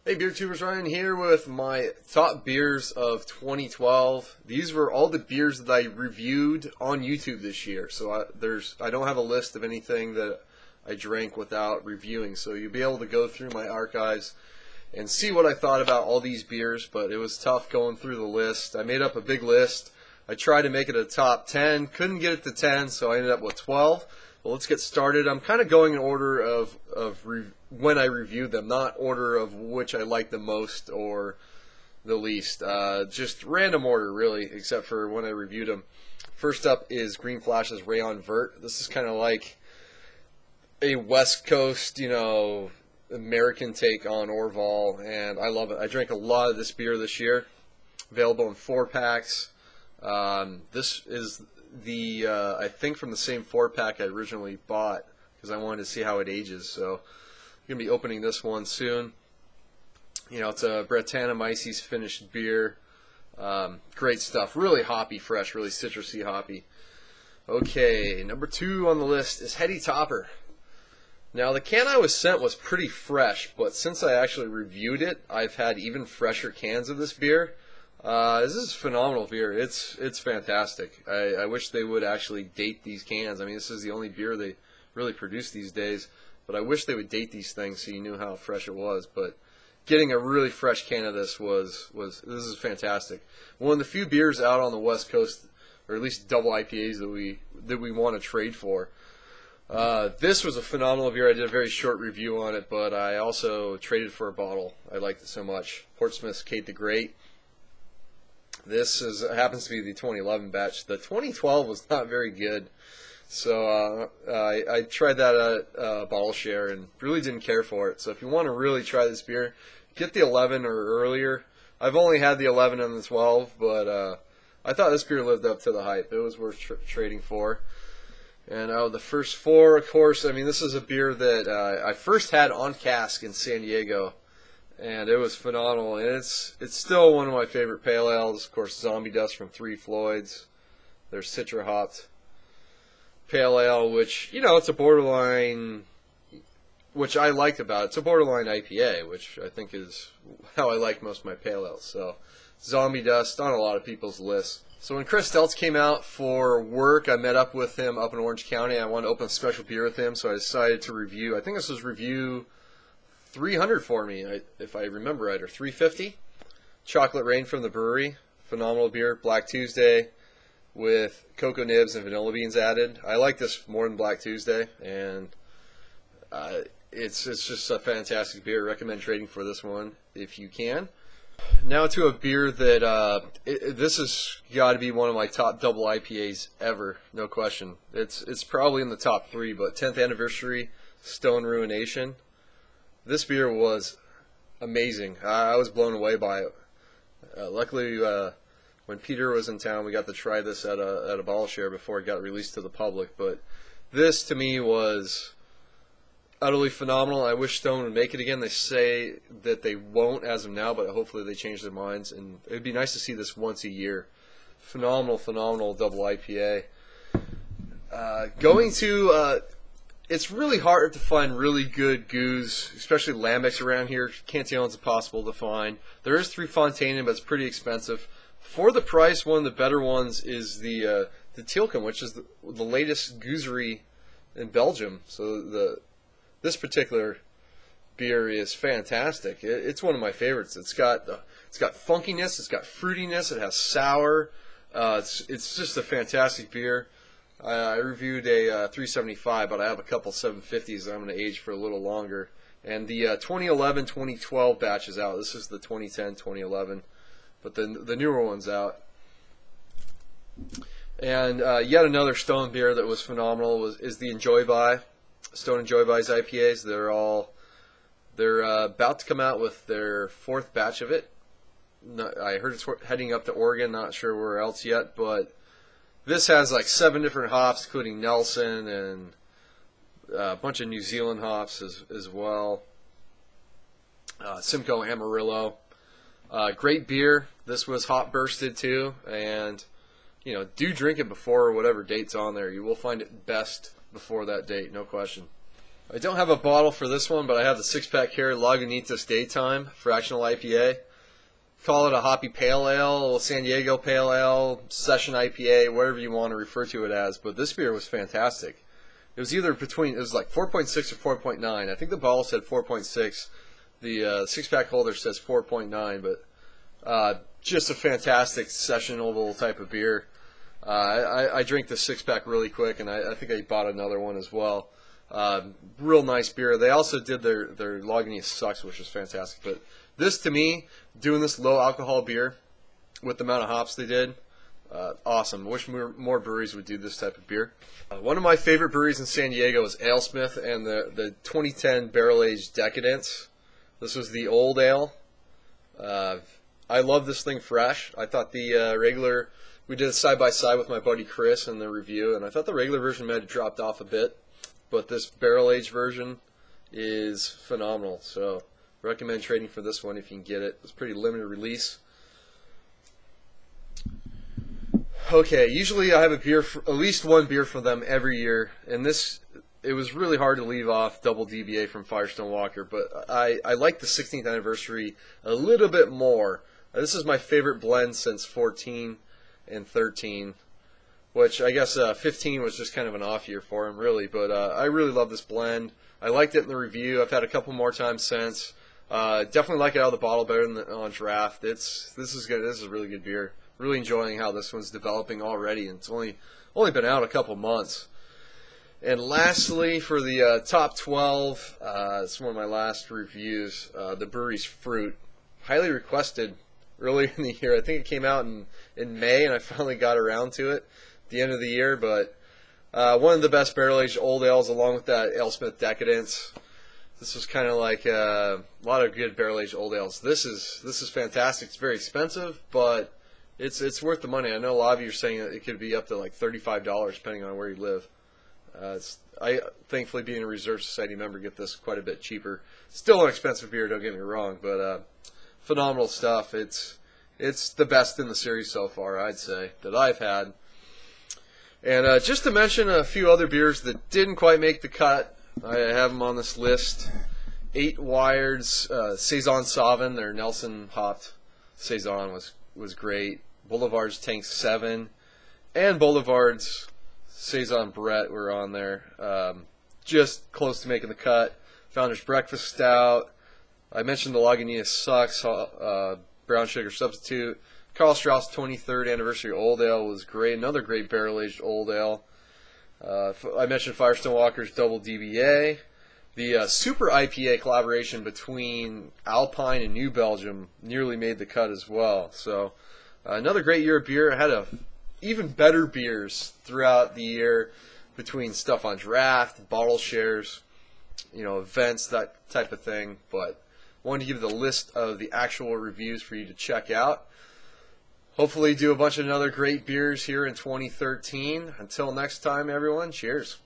Hey Beer Tubers, Ryan here with my top beers of 2012. These were all the beers that I reviewed on YouTube this year. So I don't have a list of anything that I drank without reviewing. So you'll be able to go through my archives and see what I thought about all these beers, but it was tough going through the list. I made up a big list. I tried to make it a top 10, couldn't get it to 10, so I ended up with 12. Well, let's get started. I'm kind of going in order of when I reviewed them, not order of which I like the most or the least. Just random order, really, except for when I reviewed them. First up is Green Flash's Rayon Vert. This is kind of like a West Coast, American take on Orval, and I love it. I drank a lot of this beer this year. Available in 4-packs. This is the I think from the same 4-pack I originally bought because I wanted to see how it ages. So I'm gonna be opening this one soon. It's a Brettanomyces finished beer. Great stuff. Really hoppy, fresh, really citrusy, hoppy. Okay, number 2 on the list is Heady Topper. Now the can I was sent was pretty fresh, but since I actually reviewed it, I've had even fresher cans of this beer. This is phenomenal beer. It's fantastic. I wish they would actually date these cans. I mean, this is the only beer they really produce these days, but I wish they would date these things so you knew how fresh it was. But getting a really fresh can of this this is fantastic. One of the few beers out on the West Coast, or at least double IPAs that we want to trade for. This was a phenomenal beer. I did a very short review on it, but I also traded for a bottle. I liked it so much. Portsmouth's Kate the Great. This happens to be the 2011 batch. The 2012 was not very good, so I tried that at Bottle Share and really didn't care for it. So if you want to really try this beer, get the 11 or earlier. I've only had the 11 and the 12, but I thought this beer lived up to the hype. It was worth trading for. And out of the first 4, of course, I mean, this is a beer that I first had on cask in San Diego. And it was phenomenal, and it's still one of my favorite pale ales. Of course, Zombie Dust from Three Floyds. Their Citra hopped pale ale, which it's a borderline, which I liked about it. It's a borderline IPA, which I think is how I like most of my pale ales. So, Zombie Dust on a lot of people's lists. So when Chris Stelz came out for work, I met up with him up in Orange County. I wanted to open a special beer with him, so I decided to review. I think this was review 300 for me, if I remember right, or 350. Chocolate Rain from the brewery. Phenomenal beer. Black Tuesday with cocoa nibs and vanilla beans added. I like this more than Black Tuesday, and it's just a fantastic beer. Recommend trading for this one if you can. Now to a beer that this has got to be one of my top double IPAs ever, no question. It's probably in the top 3, but 10th Anniversary Stone Ruination. This beer was amazing. I was blown away by it. Luckily, when Peter was in town, we got to try this at a Bottle Share before it got released to the public. But this, to me, was utterly phenomenal. I wish Stone would make it again. They say that they won't as of now, but hopefully they change their minds. And it would be nice to see this once a year. Phenomenal, phenomenal double IPA. It's really hard to find really good goose, especially lambics around here. Cantillon's impossible to find. There is 3 Fontaine, but it's pretty expensive. For the price, one of the better ones is the Tilchem, which is the latest goosery in Belgium. So this particular beer is fantastic. It's one of my favorites. It's got funkiness, it's got fruitiness, it has sour. It's just a fantastic beer. I reviewed a 375, but I have a couple 750s that I'm going to age for a little longer. And the 2011-2012 batch is out. This is the 2010-2011, but the newer one's out. And yet another Stone beer that was phenomenal is the Enjoy By. Stone Enjoy By's IPAs. They're about to come out with their 4th batch of it. I heard it's heading up to Oregon. Not sure where else yet, but this has like 7 different hops, including Nelson and a bunch of New Zealand hops as well. Simcoe Amarillo. Great beer. This was hop bursted too, and do drink it before whatever date's on there. You will find it best before that date, no question. I don't have a bottle for this one, but I have the 6-pack here, Lagunitas Daytime Fractional IPA. Call it a hoppy pale ale, San Diego pale ale, session IPA, whatever you want to refer to it as. But this beer was fantastic. It was either between, it was like 4.6 or 4.9. I think the bottle said 4.6. The 6-pack holder says 4.9, but just a fantastic sessionable type of beer. I drink the 6-pack really quick, and I think I bought another one as well. Real nice beer. They also did their Lagunitas Sucks, which was fantastic. But this, to me, doing this low alcohol beer with the amount of hops they did, awesome. I wish more breweries would do this type of beer. One of my favorite breweries in San Diego is AleSmith and the 2010 Barrel Aged Decadence. This was the old ale. I love this thing fresh. I thought the regular, we did it side by side with my buddy Chris in the review, and I thought the regular version might have dropped off a bit, but this barrel aged version is phenomenal. So recommend trading for this one if you can get it. It's pretty limited release. Okay, usually I have a beer, at least one beer for them every year, and this, it was really hard to leave off Double DBA from Firestone Walker, but I like the 16th anniversary a little bit more. This is my favorite blend since 14 and 13, which I guess 15 was just kind of an off year for him, really, but I really love this blend. I liked it in the review. I've had a couple more times since. Definitely like it out of the bottle better than on draft. This is good. This is a really good beer. Really enjoying how this one's developing already, and it's only been out a couple months. And lastly, for the top 12, it's one of my last reviews, the Brewery's Fruit. Highly requested earlier in the year. I think it came out in May, and I finally got around to it at the end of the year. But one of the best barrel-aged old ales, along with that AleSmith Decadence. This was kind of like a lot of good barrel-aged old ales. This is fantastic. It's very expensive, but it's worth the money. I know a lot of you are saying that it could be up to like $35 depending on where you live. I thankfully, being a Reserve Society member, get this quite a bit cheaper. Still an expensive beer, don't get me wrong, but phenomenal stuff. It's the best in the series so far, I'd say, that I've had. And just to mention a few other beers that didn't quite make the cut, I have them on this list. 8 Wired's Saison Sauvin, their Nelson hopped Saison was great. Boulevard's Tank 7 and Boulevard's Saison Brett were on there. Just close to making the cut. Founder's Breakfast Stout. I mentioned the Lagunitas Sucks, brown sugar substitute. Karl Strauss 23rd Anniversary Old Ale was great. Another great barrel-aged old ale. I mentioned Firestone Walker's Double DBA. The Super IPA collaboration between Alpine and New Belgium nearly made the cut as well. So another great year of beer. I had even better beers throughout the year between stuff on draft, bottle shares, events, that type of thing. But wanted to give you the list of the actual reviews for you to check out. Hopefully do a bunch of other great beers here in 2013. Until next time, everyone, cheers.